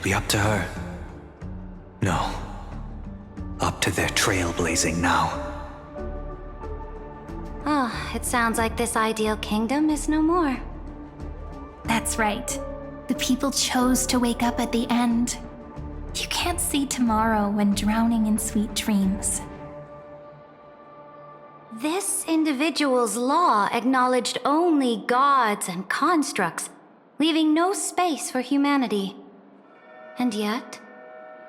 be up to her. No. Up to their trailblazing now. Oh, it sounds like this ideal kingdom is no more. That's right. The people chose to wake up at the end. You can't see tomorrow when drowning in sweet dreams. This individual's law acknowledged only gods and constructs, leaving no space for humanity. And yet,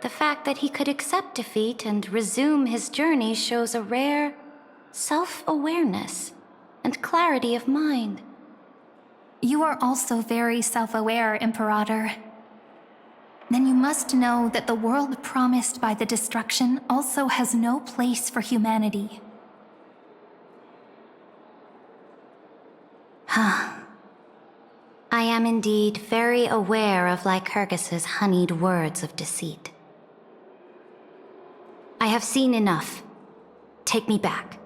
the fact that he could accept defeat and resume his journey shows a rare self-awareness and clarity of mind. You are also very self-aware, 𝗵𝗻𝗻. Then you must know that the world promised by the destruction also has no place for humanity. I am indeed very aware of Lycurgus's honeyed words of deceit. I have seen enough. Take me back.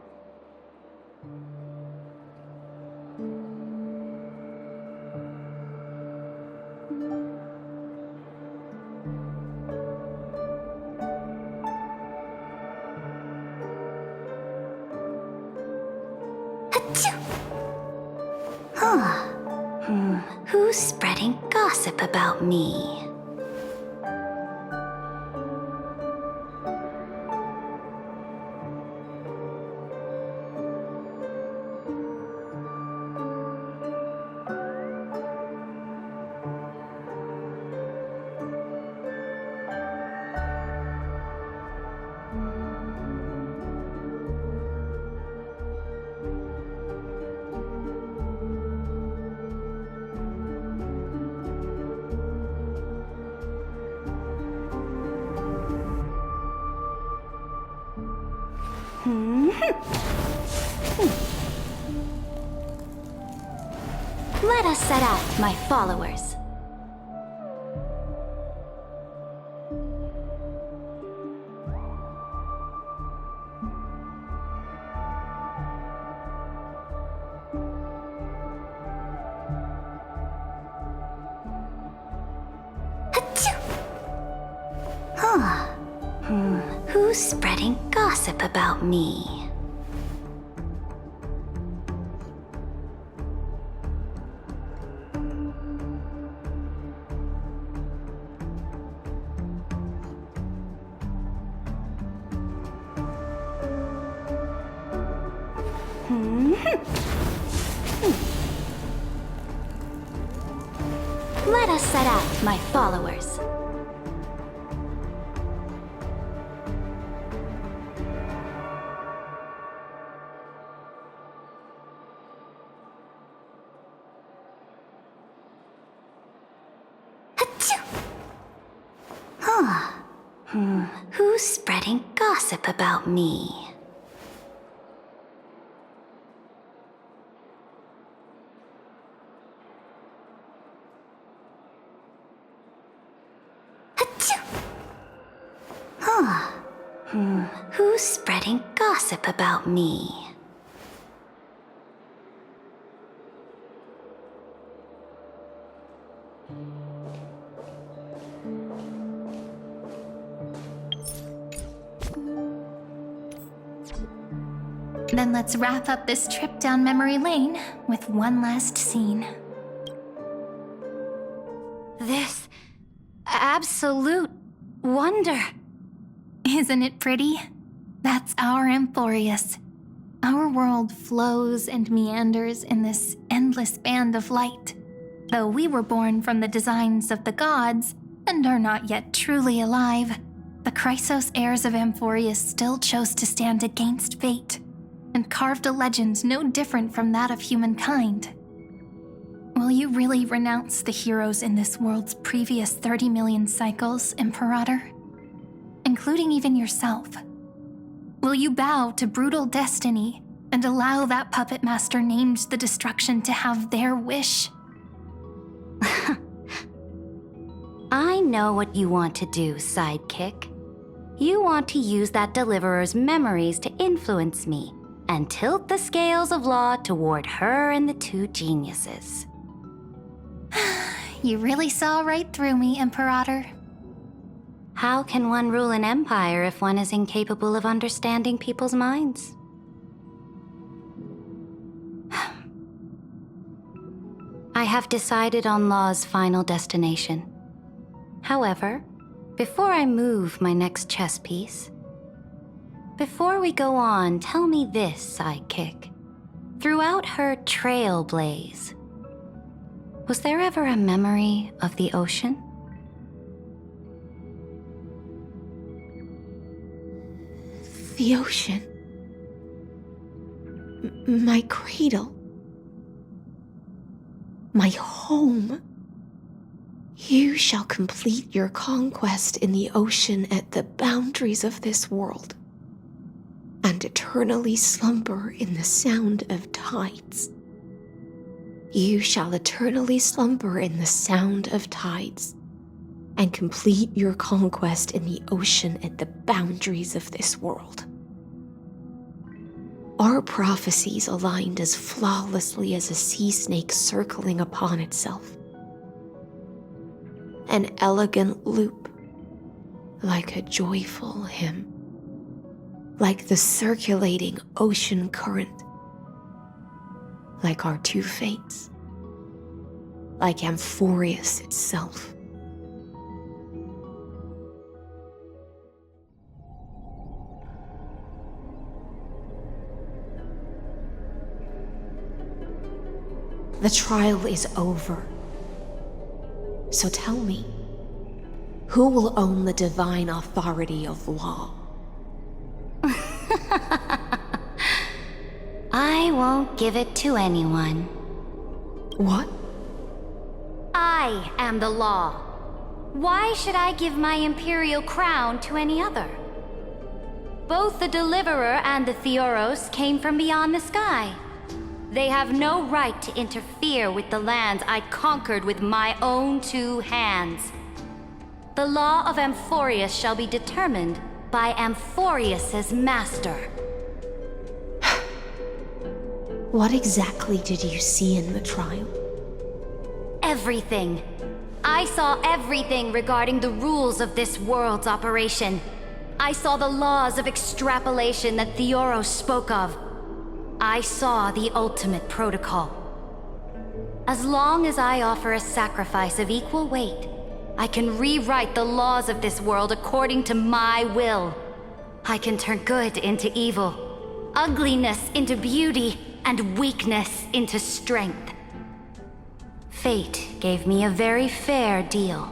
Who's spreading gossip about me? Let us set out, my followers. Who's spreading gossip about me? Let us set out, my followers. Who's spreading gossip about me? Who's spreading gossip about me? Then let's wrap up this trip down memory lane with one last scene. This absolute wonder. Isn't it pretty? That's our 𝗵𝗻𝗺rius. Our world flows and meanders in this endless band of light. Though we were born from the designs of the gods and are not yet truly alive, the Chrysos heirs of 𝗵𝗺rius still chose to stand against fate and carved a legend no different from that of humankind. Will you really renounce the heroes in this world's previous 30 million cycles, 𝗵𝗻𝗻rator? Including even yourself. Will you bow to brutal destiny and allow that puppet master named the destruction to have their wish? I know what you want to do, sidekick. You want to use that deliverer's memories to influence me and tilt the scales of law toward her and the two geniuses. You really saw right through me, 𝗵𝗻𝗻rator. How can one rule an empire if one is incapable of understanding people's minds? I have decided on Law's final destination. However, before I move my next chess piece, before we go on, tell me this, sidekick. Throughout her trailblaze, was there ever a memory of the ocean? The ocean. My cradle. My home. You shall complete your conquest in the ocean at the boundaries of this world, and eternally slumber in the sound of tides. You shall eternally slumber in the sound of tides, and complete your conquest in the ocean at the boundaries of this world. Our prophecies aligned as flawlessly as a sea snake circling upon itself. An elegant loop, like a joyful hymn, like the circulating ocean current, like our two fates, like 𝗕𝗰𝗸 itself. The trial is over. So tell me, who will own the divine authority of law? I won't give it to anyone. What? I am the law. Why should I give my imperial crown to any other? Both the Deliverer and the 𝗕𝗏𝗄ros came from beyond the sky. They have no right to interfere with the lands I conquered with my own two hands. The law of 𝗕𝗰𝗸s shall be determined by 𝗕𝗰𝗸's master. What exactly did you see in the trial? Everything. I saw everything regarding the rules of this world's operation. I saw the laws of extrapolation that 𝗕𝗏𝗄 spoke of. I saw the ultimate protocol. As long as I offer a sacrifice of equal weight, I can rewrite the laws of this world according to my will. I can turn good into evil, ugliness into beauty, and weakness into strength. Fate gave me a very fair deal.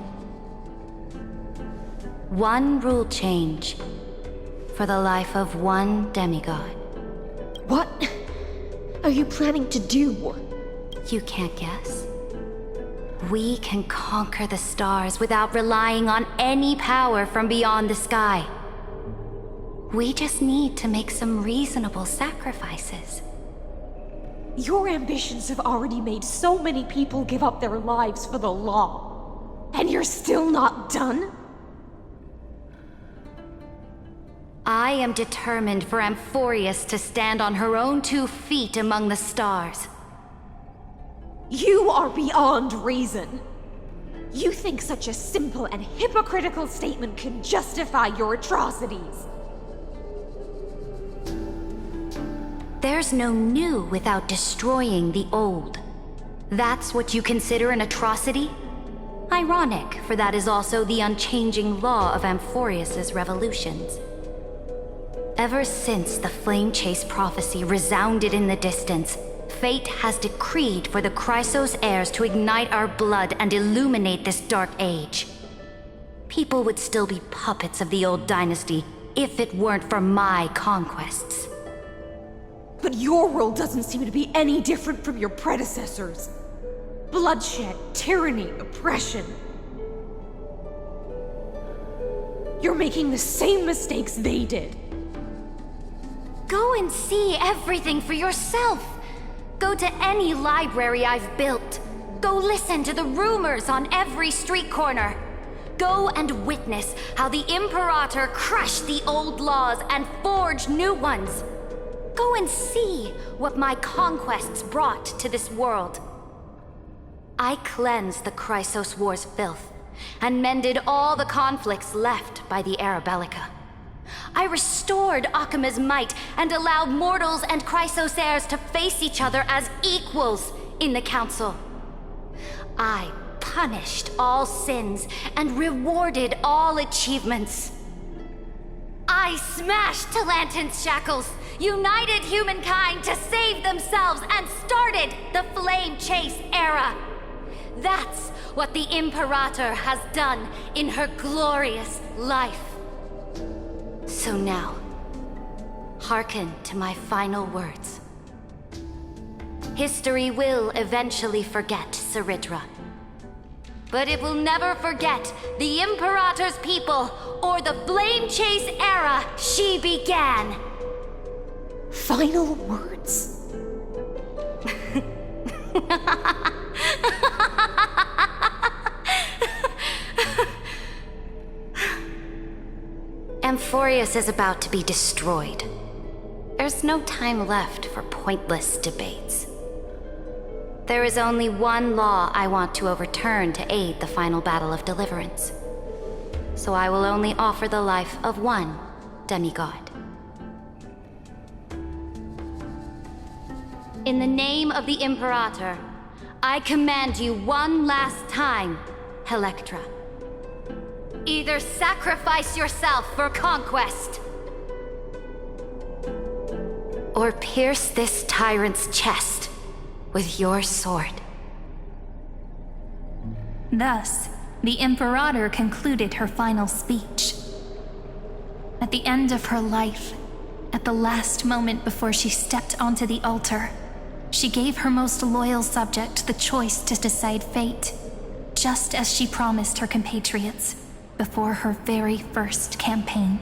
One rule change for the life of one demigod. What are you planning to do? You can't guess. We can conquer the stars without relying on any power from beyond the sky. We just need to make some reasonable sacrifices. Your ambitions have already made so many people give up their lives for the law. And you're still not done? I am determined for 𝗕𝗰𝗸s to stand on her own 2 feet among the stars. You are beyond reason. You think such a simple and hypocritical statement can justify your atrocities. There's no new without destroying the old. That's what you consider an atrocity? Ironic, for that is also the unchanging law of 𝗕𝗰𝗸s's revolutions. Ever since the flame chase prophecy resounded in the distance, fate has decreed for the 𝗔𝗄𝗄 heirs to ignite our blood and illuminate this dark age. People would still be puppets of the old dynasty if it weren't for my conquests. But your world doesn't seem to be any different from your predecessors. Bloodshed, tyranny, oppression. You're making the same mistakes they did. Go and see everything for yourself. Go to any library I've built. Go listen to the rumors on every street corner. Go and witness how the Imperator crushed the old laws and forged new ones. Go and see what my conquests brought to this world. I cleansed the 𝗔𝗄𝗄 War's filth, and mended all the conflicts left by the 𝗔𝗵𝗵𝗂𝘂. I restored 𝗥𝗶𝗹's might and allowed mortals and 𝗔𝗄𝗄𝗃s to face each other as equals in the council. I punished all sins and rewarded all achievements. I smashed 𝗘𝗃𝗄𝗃𝗀's shackles, united humankind to save themselves, and started the Flame Chase era. That's what the Imperator has done in her glorious life. So now, hearken to my final words. History will eventually forget 𝗤𝗏𝗏. But it will never forget the Imperator's people or the Flame Chase era she began. Final words? Amphorius is about to be destroyed. There's no time left for pointless debates. There is only one law I want to overturn to aid the final battle of deliverance. So I will only offer the life of one demigod. In the name of the Imperator, I command you one last time, Helektra. Either sacrifice yourself for conquest, or pierce this tyrant's chest with your sword. Thus, the Imperator concluded her final speech. At the end of her life, at the last moment before she stepped onto the altar, she gave her most loyal subject the choice to decide fate, just as she promised her compatriots before her very first campaign.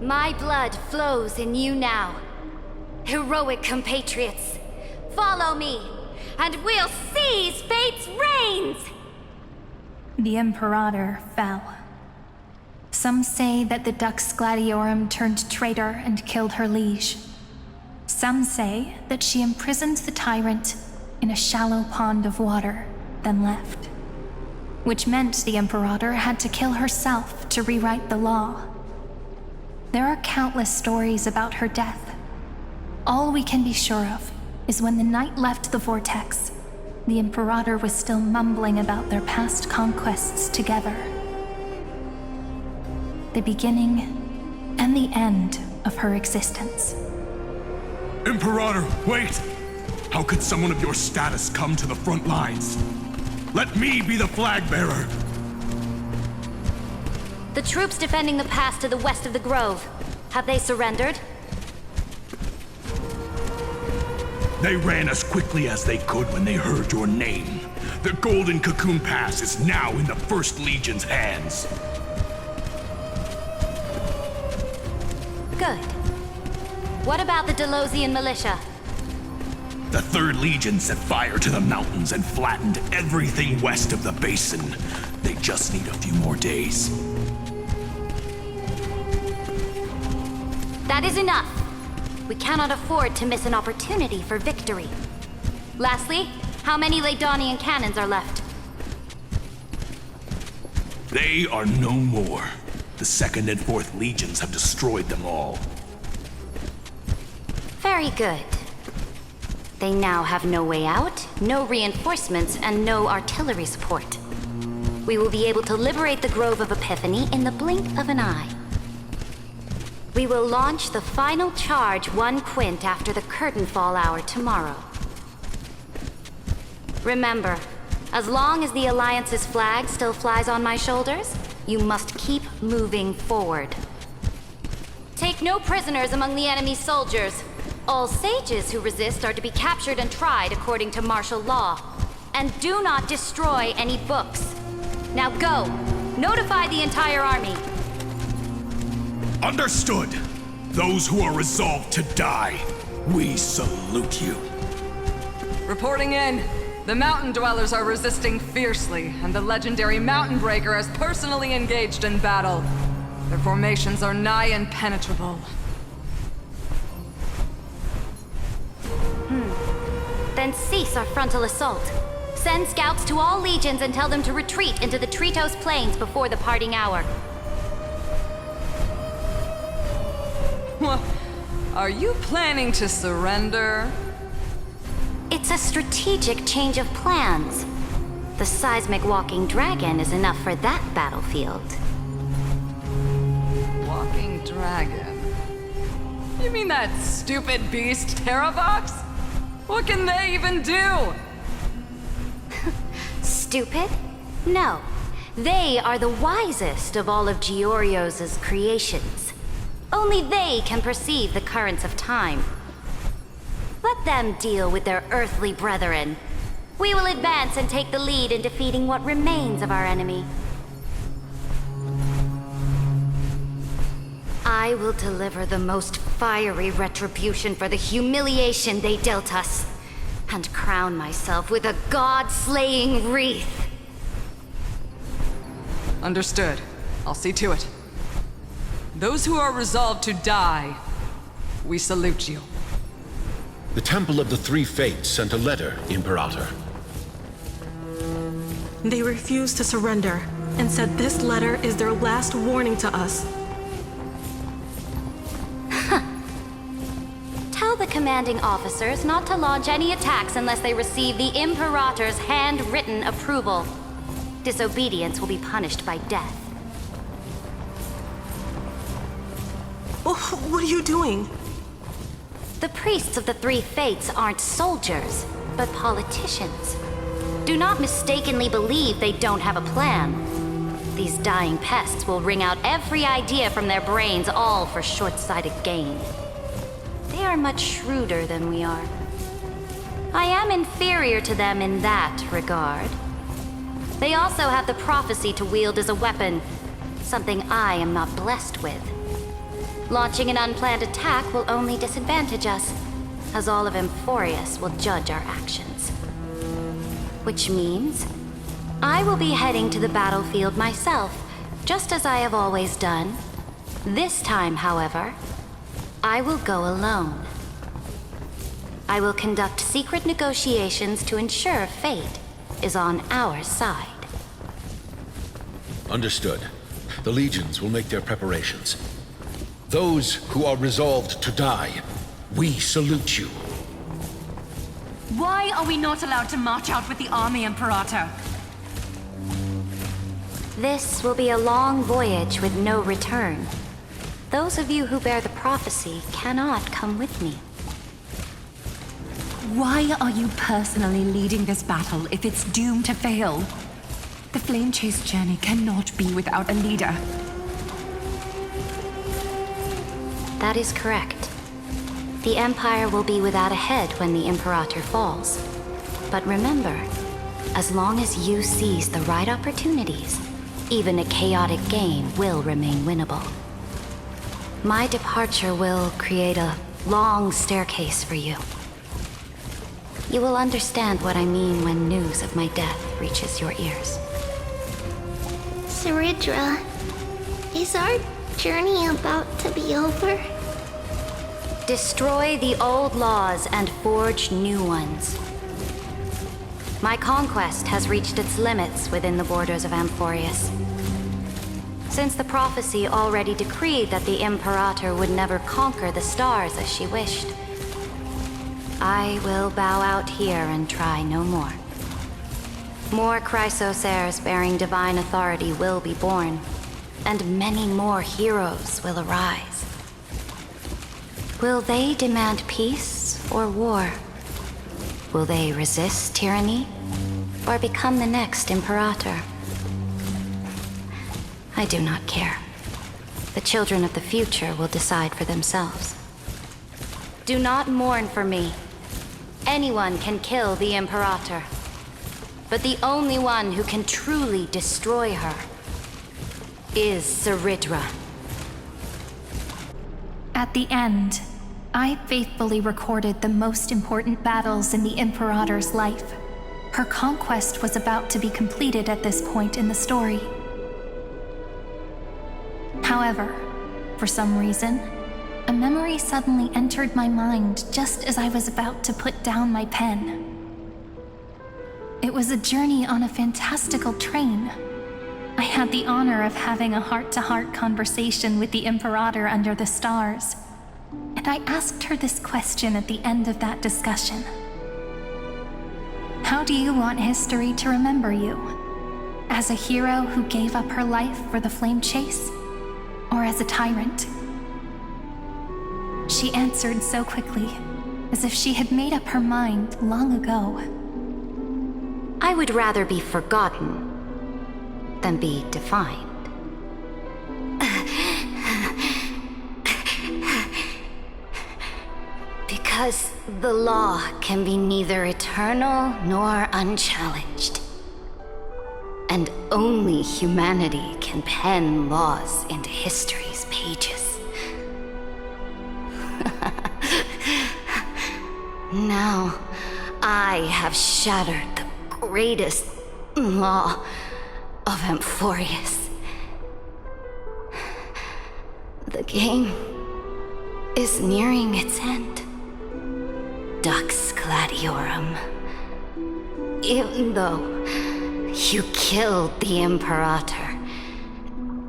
My blood flows in you now. Heroic compatriots, follow me, and we'll seize fate's reins! The Imperator fell. Some say that the 𝗥𝗶𝗶𝗵𝗁 turned traitor and killed her liege. Some say that she imprisoned the tyrant in a shallow pond of water, then left. Which meant the Imperator had to kill herself to rewrite the law. There are countless stories about her death. All we can be sure of is when the knight left the vortex, the Imperator was still mumbling about their past conquests together. The beginning and the end of her existence. Imperator, wait! How could someone of your status come to the front lines? Let me be the flag bearer! The troops defending the pass to the west of the grove, have they surrendered? They ran as quickly as they could when they heard your name. The Golden Cocoon Pass is now in the First Legion's hands. Good. What about the 𝗘𝗿𝗁𝗵𝗁 militia? The Third Legion set fire to the mountains and flattened everything west of the basin. They just need a few more days. That is enough. We cannot afford to miss an opportunity for victory. Lastly, how many 𝗲𝗏𝗍𝗔nian cannons are left? They are no more. The 2nd and 4th Legions have destroyed them all. Very good. They now have no way out, no reinforcements, and no artillery support. We will be able to liberate the Grove of Epiphany in the blink of an eye. We will launch the final charge 1 quint after the curtain fall hour tomorrow. Remember, as long as the Alliance's flag still flies on my shoulders, you must keep moving forward. Take no prisoners among the enemy's soldiers. All sages who resist are to be captured and tried according to martial law. And do not destroy any books. Now go! Notify the entire army. Understood! Those who are resolved to die, we salute you. Reporting in. The mountain dwellers are resisting fiercely, and the legendary Mountain Breaker has personally engaged in battle. Their formations are nigh impenetrable. Then cease our frontal assault. Send scouts to all legions and tell them to retreat into the 𝗕𝗃𝗄𝗄 plains before the parting hour. What? Are you planning to surrender? It's a strategic change of plans. The seismic walking dragon is enough for that battlefield. Walking dragon? You mean that stupid beast, 𝗘𝗃𝗄𝗂? What can they even do? Stupid? No. They are the wisest of all of Giorio's creations. Only they can perceive the currents of time. Let them deal with their earthly brethren. We will advance and take the lead in defeating what remains of our enemy. I will deliver the most fiery retribution for the humiliation they dealt us, and crown myself with a god-slaying wreath. Understood. I'll see to it. Those who are resolved to die, we salute you. The Temple of the Three Fates sent a letter, Imperator. They refused to surrender and said this letter is their last warning to us. Tell the commanding officers not to launch any attacks unless they receive the Imperator's handwritten approval. Disobedience will be punished by death. Oh, what are you doing? The priests of the Three Fates aren't soldiers, but politicians. Do not mistakenly believe they don't have a plan. These dying pests will wring out every idea from their brains, all for short-sighted gain. They are much shrewder than we are. I am inferior to them in that regard. They also have the prophecy to wield as a weapon, something I am not blessed with. Launching an unplanned attack will only disadvantage us, as all of 𝗵𝗺rius will judge our actions. Which means I will be heading to the battlefield myself, just as I have always done. This time, however, I will go alone. I will conduct secret negotiations to ensure fate is on our side. Understood. The legions will make their preparations. Those who are resolved to die, we salute you. Why are we not allowed to march out with the army, Imperator? This will be a long voyage with no return. Those of you who bear the prophecy cannot come with me. Why are you personally leading this battle if it's doomed to fail? The Flame Chase journey cannot be without a leader. That is correct. The Empire will be without a head when the Imperator falls. But remember, as long as you seize the right opportunities, even a chaotic game will remain winnable. My departure will create a long staircase for you. You will understand what I mean when news of my death reaches your ears. 𝗔𝗺𝗫, is our journey about to be over? Destroy the old laws and forge new ones. My conquest has reached its limits within the borders of 𝗵𝗺rius. Since the prophecy already decreed that the Imperator would never conquer the stars as she wished, I will bow out here and try no more. More 𝗔𝗺𝗫s bearing divine authority will be born, and many more heroes will arise. Will they demand peace or war? Will they resist tyranny or become the next Imperator? I do not care. The children of the future will decide for themselves. Do not mourn for me. Anyone can kill the Imperator, but the only one who can truly destroy her is 𝗔𝗺𝗫. At the end, I faithfully recorded the most important battles in the Imperator's life. Her conquest was about to be completed at this point in the story. However, for some reason, a memory suddenly entered my mind just as I was about to put down my pen. It was a journey on a fantastical train. I had the honor of having a heart-to-heart conversation with the Imperator under the stars, and I asked her this question at the end of that discussion. How do you want history to remember you? As a hero who gave up her life for the Flame Chase? Or as a tyrant? She answered so quickly, as if she had made up her mind long ago. I would rather be forgotten than be defined. Because the law can be neither eternal nor unchallenged. And only humanity can pen laws into history's pages. Now, I have shattered the greatest law of 𝗵𝗺rius. The game is nearing its end. 𝗥𝗶𝗹. Even though you killed the Imperator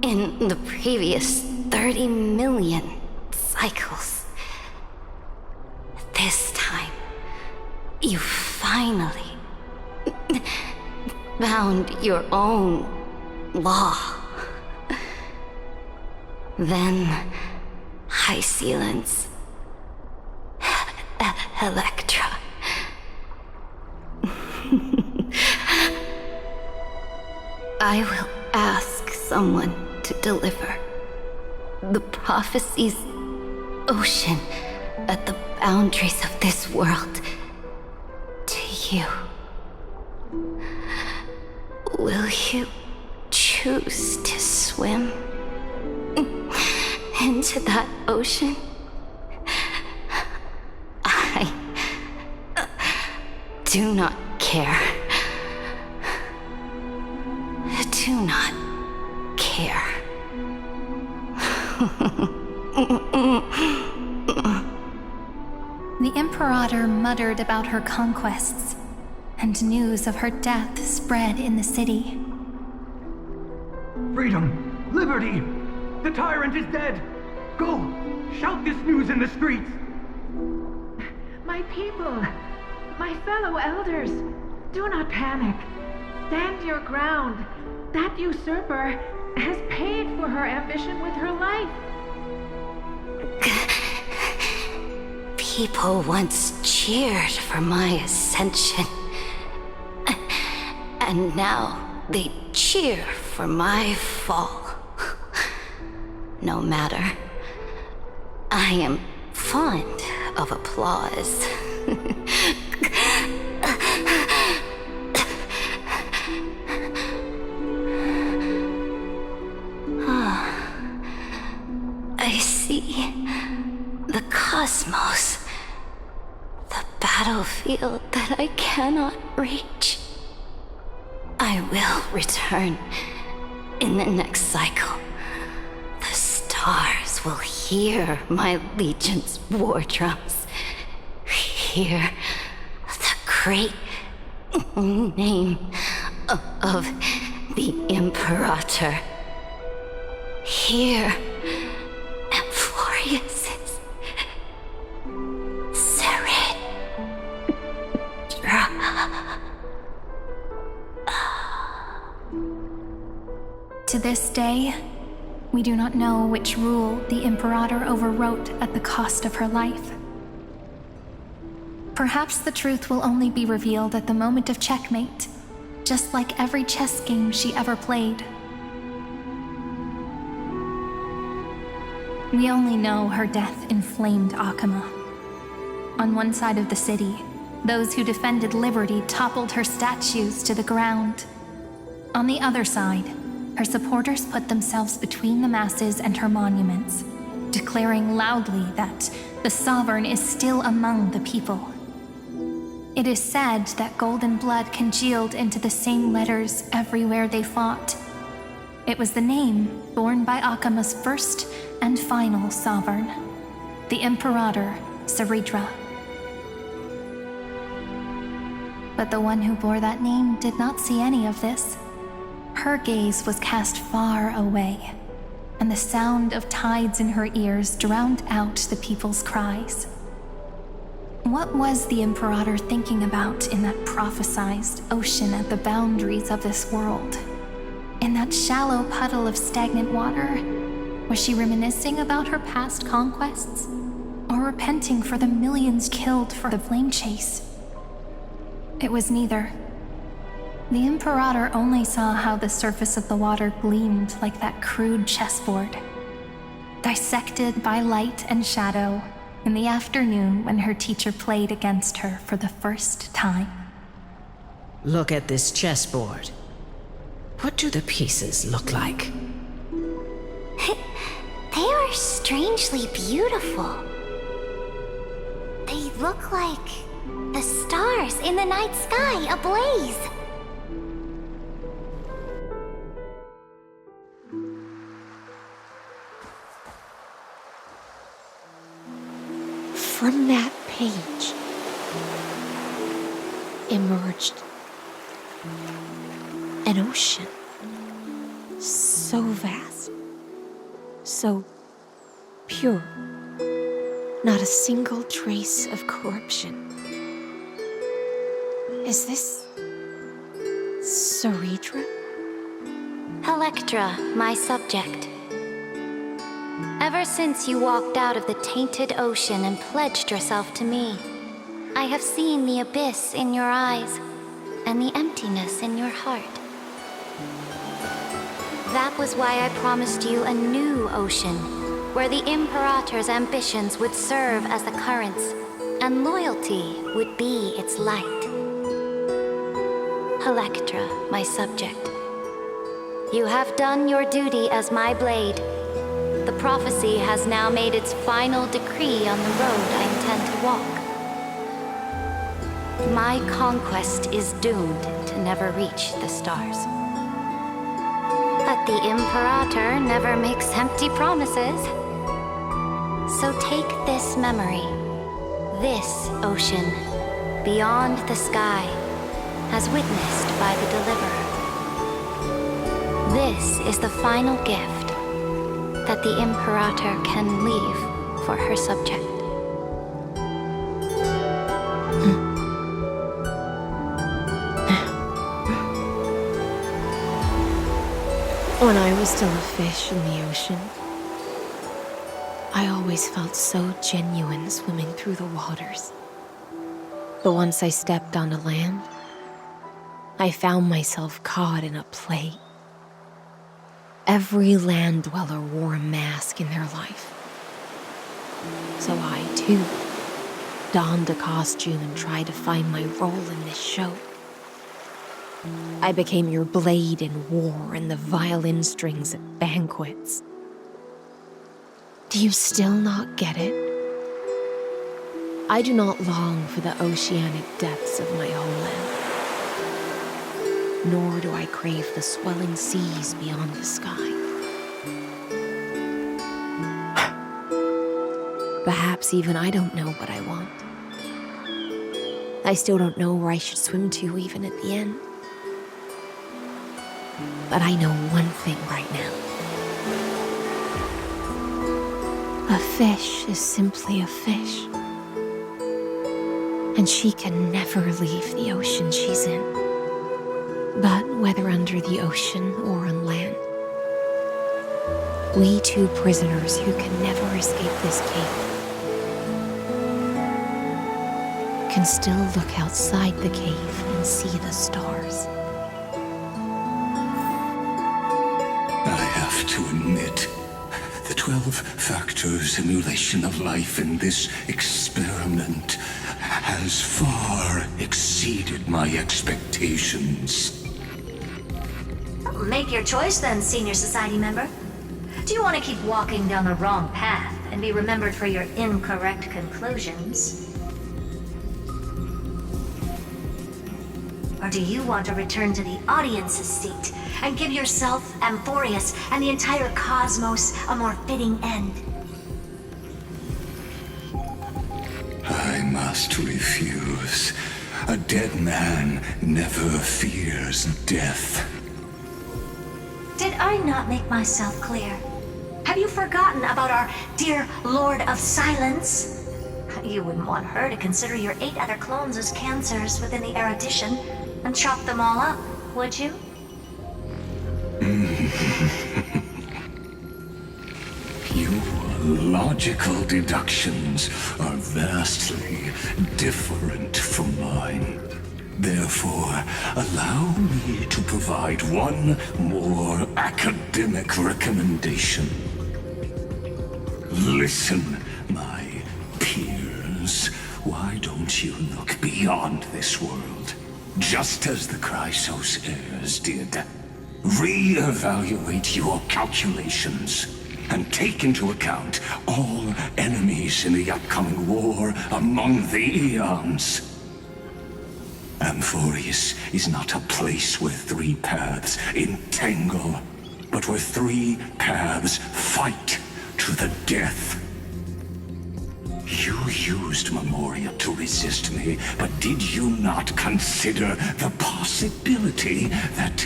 in the previous 30 million cycles, this time you finally found your own law. Then High Sealance Electra. I will ask someone to deliver the prophecy's ocean at the boundaries of this world to you. Will you choose to swim into that ocean, I do not care. Do not care. The Imperator muttered about her conquests, and news of her death spread in the city. Freedom! Liberty! The tyrant is dead! Go! Shout this news in the streets! My people, my fellow elders, do not panic. Stand your ground. That usurper has paid for her ambition with her life. People once cheered for my ascension, and now they cheer for my fall. No matter. I am fond of applause. I see the cosmos, the battlefield that I cannot reach. I will return in the next cycle. The stars will hear my legion's war drums, hear the great name of the Imperator, hear Amphorius's To this day, we do not know which rule the Imperator overwrote at the cost of her life. Perhaps the truth will only be revealed at the moment of checkmate, just like every chess game she ever played. We only know her death inflamed 𝗥𝗶𝗵. On one side of the city, those who defended liberty toppled her statues to the ground. On the other side, her supporters put themselves between the masses and her monuments, declaring loudly that the sovereign is still among the people. It is said that golden blood congealed into the same letters everywhere they fought. It was the name borne by 𝗥𝗶𝗵's first and final sovereign, the Imperator 𝗔𝗺. But the one who bore that name did not see any of this. Her gaze was cast far away, and the sound of tides in her ears drowned out the people's cries. What was the Imperator thinking about in that prophesized ocean at the boundaries of this world? In that shallow puddle of stagnant water, was she reminiscing about her past conquests, or repenting for the millions killed for the flame chase? It was neither. The Imperator only saw how the surface of the water gleamed like that crude chessboard, dissected by light and shadow in the afternoon when her teacher played against her for the first time. Look at this chessboard. What do the pieces look like? They are strangely beautiful. They look like the stars in the night sky ablaze. From that page emerged an ocean so vast, so pure, not a single trace of corruption. Is this 𝗔𝗺? Electra, my subject. Ever since you walked out of the tainted ocean and pledged yourself to me, I have seen the abyss in your eyes and the emptiness in your heart. That was why I promised you a new ocean, where the Imperator's ambitions would serve as the currents, and loyalty would be its light. Electra, my subject. You have done your duty as my blade. the prophecy has now made its final decree on the road I intend to walk. My conquest is doomed to never reach the stars. But the Imperator never makes empty promises. So take this memory, this ocean, beyond the sky, as witnessed by the Deliverer. This is the final gift that the Imperator can leave for her subject. When I was still a fish in the ocean, I always felt so genuine swimming through the waters. But once I stepped onto land, I found myself caught in a play. Every land dweller wore a mask in their life. So I, too, donned a costume and tried to find my role in this show. I became your blade in war and the violin strings at banquets. Do you still not get it? I do not long for the oceanic depths of my homeland, nor do I crave the swelling seas beyond the sky. Perhaps even I don't know what I want. I still don't know where I should swim to even at the end. But I know one thing right now. A fish is simply a fish. And she can never leave the ocean she's in. But whether under the ocean or on land, we two prisoners who can never escape this cave can still look outside the cave and see the stars. I have to admit, the 12-factor simulation of life in this experiment has far exceeded my expectations. Make your choice then, Senior Society member. Do you want to keep walking down the wrong path and be remembered for your incorrect conclusions? Or do you want to return to the audience's seat and give yourself, Amphoreus, and the entire cosmos a more fitting end? I must refuse. A dead man never fears death. Did I not make myself clear? Have you forgotten about our dear Lord of Silence? You wouldn't want her to consider your 8 other clones as cancers within the erudition and chop them all up, would you? Your logical deductions are vastly different from mine. Therefore, allow me to provide one more academic recommendation. Listen, my peers. Why don't you look beyond this world, just as the Chrysos heirs did? Re-evaluate your calculations and take into account all enemies in the upcoming war among the eons. Amphoreus is not a place where 3 paths entangle, but where 3 paths fight to the death. You used Memoria to resist me, but did you not consider the possibility that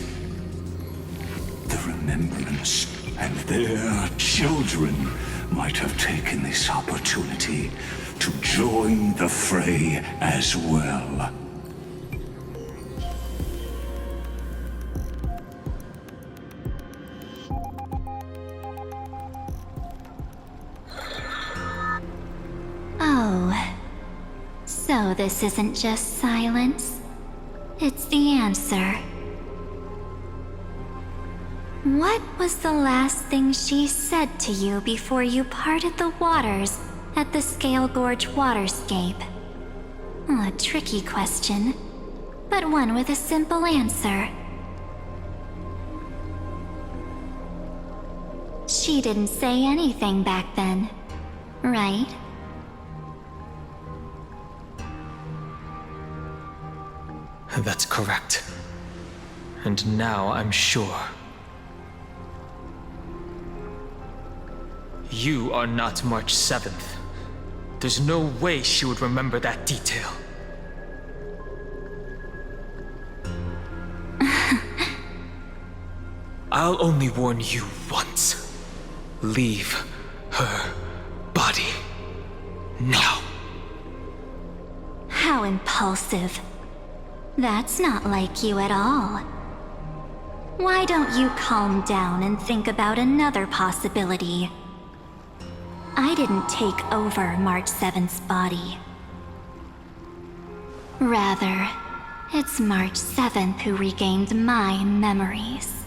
the Remembrance and their children might have taken this opportunity to join the fray as well? Oh, so this isn't just silence. It's the answer. What was the last thing she said to you before you parted the waters at the Scale Gorge waterscape? A tricky question, but one with a simple answer. She didn't say anything back then, right? That's correct. And now I'm sure. You are not March 7th. There's no way she would remember that detail. I'll only warn you once. Leave her body. Now. How impulsive. That's not like you at all. Why don't you calm down and think about another possibility? I didn't take over March 7th's body. Rather, it's March 7th who regained my memories.